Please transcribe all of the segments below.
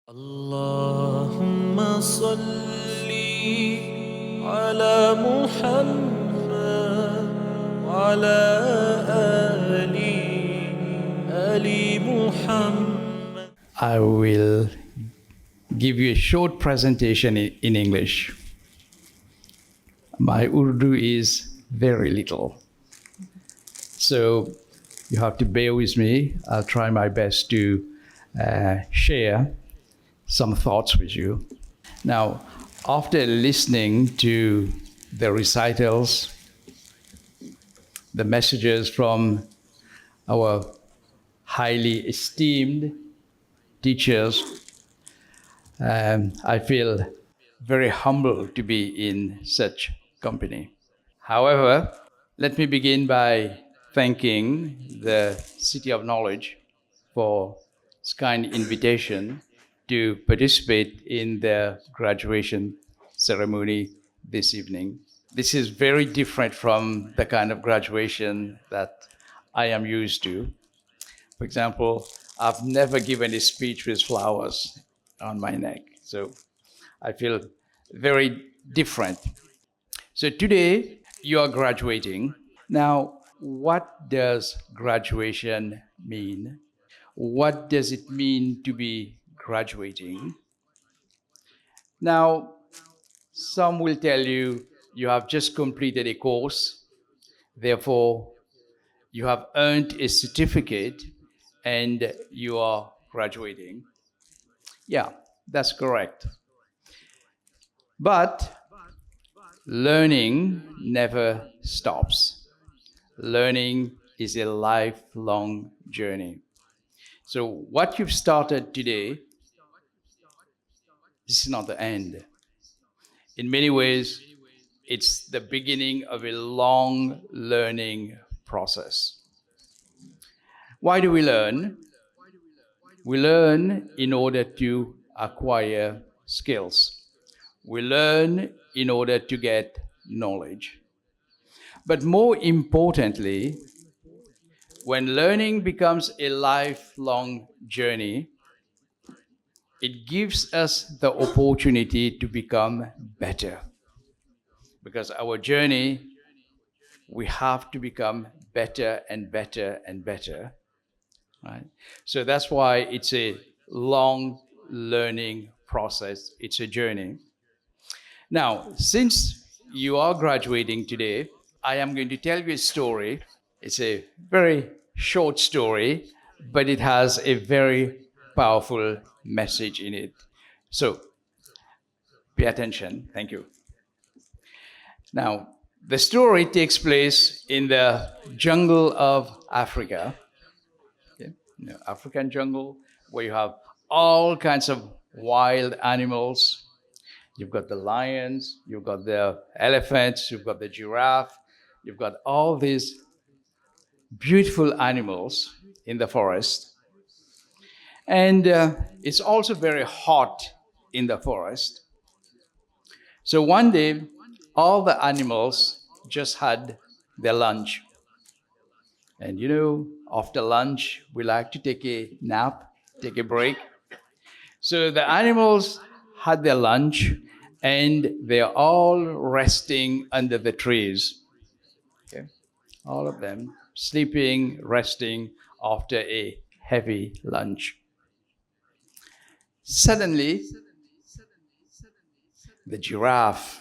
اللهم صل على محمد وعلى آل محمد. I will give you a short presentation in English. My Urdu is very little, so you have to bear with me. I'll try my best to share some thoughts with you. Now, after listening to the recitals, the messages from our highly esteemed teachers, I feel very humbled to be in such company. However, let me begin by thanking the City of Knowledge for its kind invitation to participate in the graduation ceremony this evening. This is very different from the kind of graduation that I am used to. For example, I've never given a speech with flowers on my neck, so I feel very different. So today you are graduating. Now, what does graduation mean? What does it mean to be graduating? Now, some will tell you you have just completed a course, therefore, you have earned a certificate and you are graduating. Yeah, that's correct. But learning never stops. Learning is a lifelong journey. So, what you've started today, this is not the end. In many ways, it's the beginning of a long learning process. Why do we learn? We learn in order to acquire skills. We learn in order to get knowledge. But more importantly, when learning becomes a lifelong journey, it gives us the opportunity to become better. Because our journey, we have to become better and better and better. Right? So that's why it's a long learning process, it's a journey. Now, since you are graduating today, I am going to tell you a story. It's a very short story, but it has a very powerful message in it. So, pay attention. Thank you. Now, the story takes place in the jungle of Africa, okay? African jungle, where you have all kinds of wild animals. You've got the lions, you've got the elephants, you've got the giraffe, you've got all these beautiful animals in the forest. And it's also very hot in the forest. So one day, all the animals just had their lunch. And after lunch, we like to take a nap, take a break. So the animals had their lunch and they're all resting under the trees. Okay? All of them sleeping, resting after a heavy lunch. Suddenly, the giraffe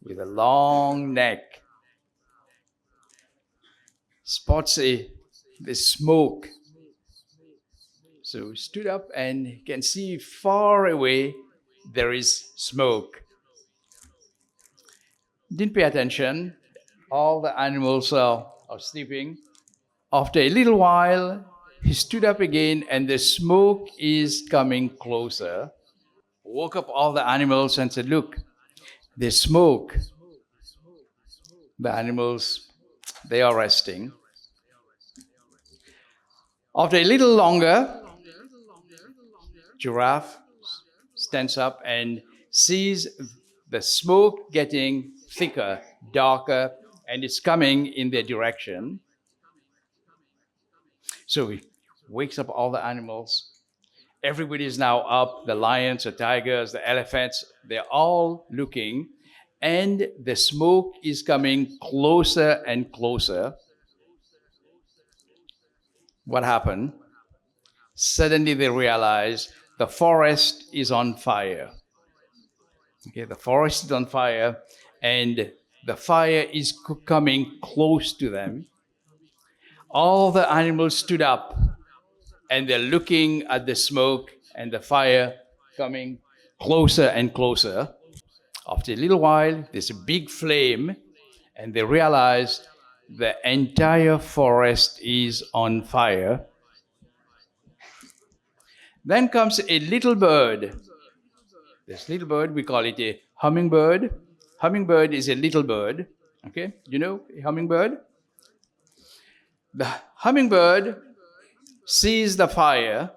with a long neck spots the smoke. So he stood up and he can see far away there is smoke. Didn't pay attention. All the animals are sleeping. After a little while, he stood up again and the smoke is coming closer. Woke up all the animals and said, "Look, there's smoke." The animals, they are resting. After a little longer, giraffe stands up and sees the smoke getting thicker, darker, and it's coming in their direction. So he wakes up all the animals Everybody is now up, the lions, the tigers, the elephants, they're all looking, and the smoke is coming closer and closer. What happened? Suddenly they realize the forest is on fire. Okay, the forest is on fire, and the fire is coming close to them. All the animals stood up, and they're looking at the smoke and the fire coming closer and closer. After a little while, there's a big flame, and they realize the entire forest is on fire. Then comes a little bird. This little bird, we call it a hummingbird. Hummingbird is a little bird. Okay, you know a hummingbird? The hummingbird sees the fire.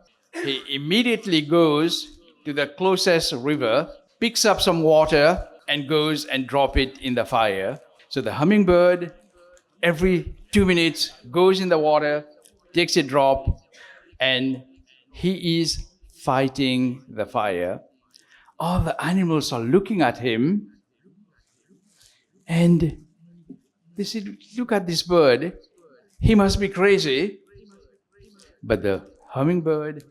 He immediately goes to the closest river, picks up some water, and goes and drop it in the fire. So the hummingbird, every 2 minutes, goes in the water, takes a drop, and he is fighting the fire. All the animals are looking at him, and they said, look at this bird. He must be crazy. But the hummingbird,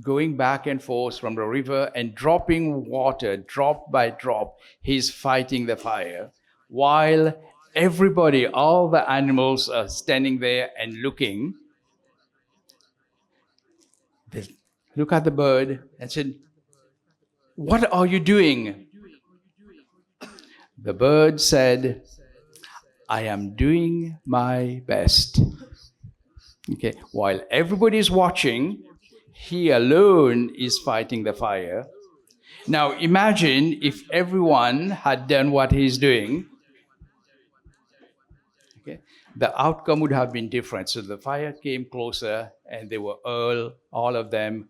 going back and forth from the river and dropping water drop by drop, he's fighting the fire, while everybody, all the animals are standing there and looking. They look at the bird and said, what are you doing? The bird said, I am doing my best. Okay, while everybody is watching, he alone is fighting the fire. Now imagine if everyone had done what he's doing. Okay, the outcome would have been different. So the fire came closer, and they were all of them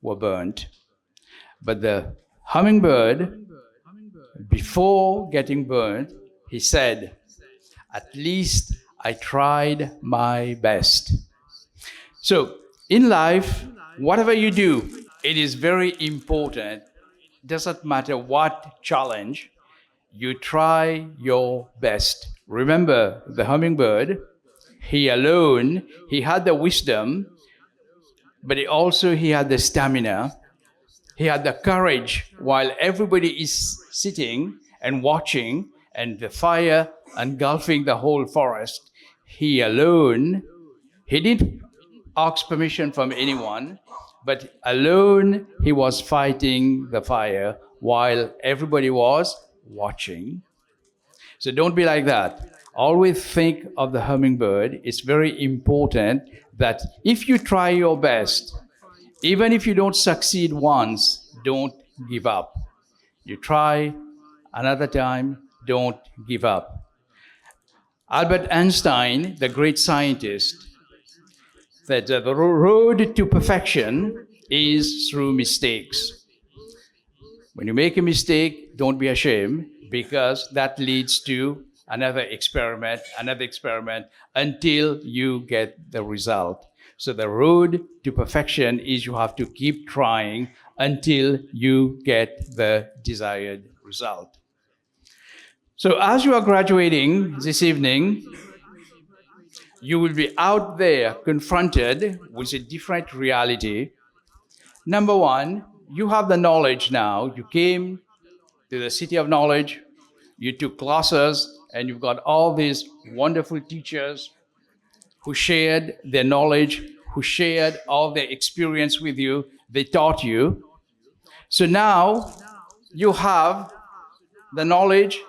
were burnt. But the hummingbird, before getting burnt, he said, at least I tried my best. So in life, whatever you do, it is very important. Doesn't matter what challenge, you try your best. Remember the hummingbird, he alone, he had the wisdom, but he had the stamina. He had the courage while everybody is sitting and watching and the fire engulfing the whole forest. He alone, he didn't ask permission from anyone, but alone he was fighting the fire while everybody was watching. So don't be like that. Always think of the hummingbird. It's very important that if you try your best, even if you don't succeed once, don't give up. You try another time, don't give up. Albert Einstein, the great scientist, said that the road to perfection is through mistakes. When you make a mistake, don't be ashamed, because that leads to another experiment, until you get the result. So the road to perfection is you have to keep trying until you get the desired result. So as you are graduating this evening, you will be out there confronted with a different reality. Number one, you have the knowledge now. You came to the city of knowledge, you took classes, and you've got all these wonderful teachers who shared their knowledge, who shared all their experience with you. They taught you. So now you have the knowledge,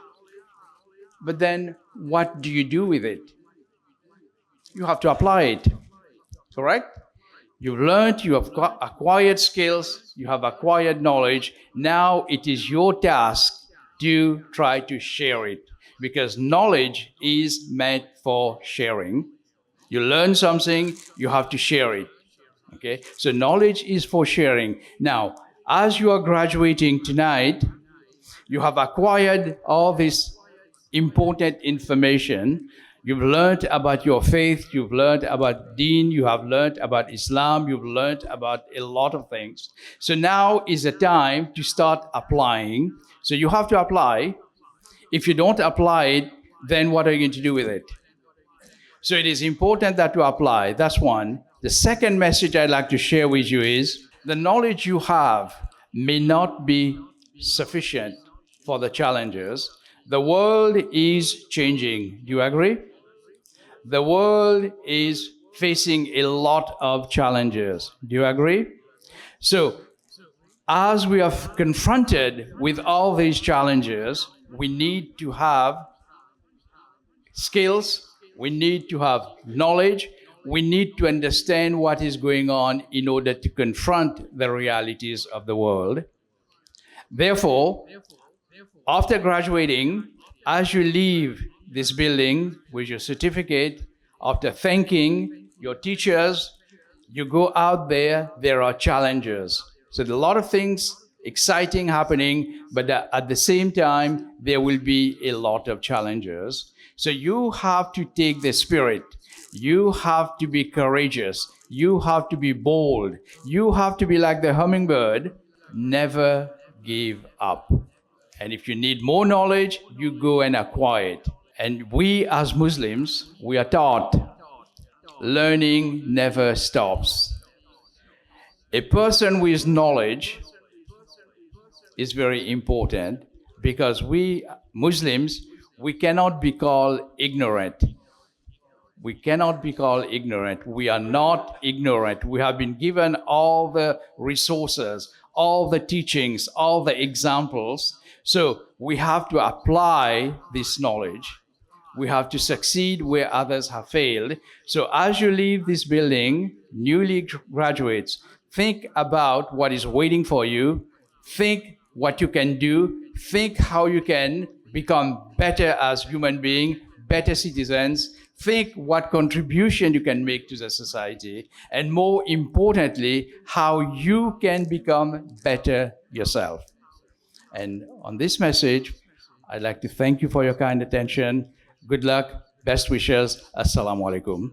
but then what do you do with it? You have to apply it, correct? You've learned, you have acquired skills, you have acquired knowledge. Now it is your task to try to share it, because knowledge is meant for sharing. You learn something, you have to share it. Okay, so knowledge is for sharing. Now, as you are graduating tonight, you have acquired all this important information. You've learned about your faith, you've learned about Deen, you have learned about Islam, you've learned about a lot of things. So now is the time to start applying. So you have to apply. If you don't apply it, then what are you going to do with it? So it is important that you apply. That's one. The second message I'd like to share with you is the knowledge you have may not be sufficient for the challenges. The world is changing. Do you agree? The world is facing a lot of challenges. Do you agree? So, as we are confronted with all these challenges, we need to have skills, we need to have knowledge, we need to understand what is going on in order to confront the realities of the world. Therefore, after graduating, as you leave this building with your certificate, after thanking your teachers, you go out there, there are challenges. So there are a lot of things exciting happening, but at the same time, there will be a lot of challenges. So you have to take the spirit. You have to be courageous. You have to be bold. You have to be like the hummingbird. Never give up. And if you need more knowledge, you go and acquire it. And we as Muslims, we are taught learning never stops. A person with knowledge is very important because we Muslims, we cannot be called ignorant. We cannot be called ignorant. We are not ignorant. We have been given all the resources, all the teachings, all the examples. So we have to apply this knowledge. We have to succeed where others have failed. So as you leave this building, newly graduates, think about what is waiting for you. Think what you can do. Think how you can become better as human beings, better citizens. Think what contribution you can make to the society. And more importantly, how you can become better yourself. And on this message, I'd like to thank you for your kind attention. Good luck, best wishes. Assalamu alaikum.